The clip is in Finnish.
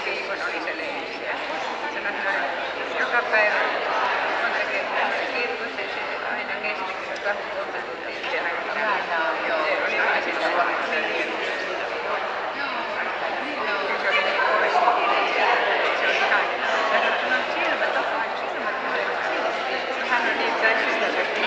viikon oli se leiri siellä. Sanoi, että hän joka päivä monta kertaa kirkossa ja se aina kesti kyllä 2,5 tuntia siellä. Se oli vain siinä suorittaminen. Se oli niin positiivinen. Se oli ihan, hän sanoi, että silmät tulevat siistiä. Hän on niin täsmällisesti.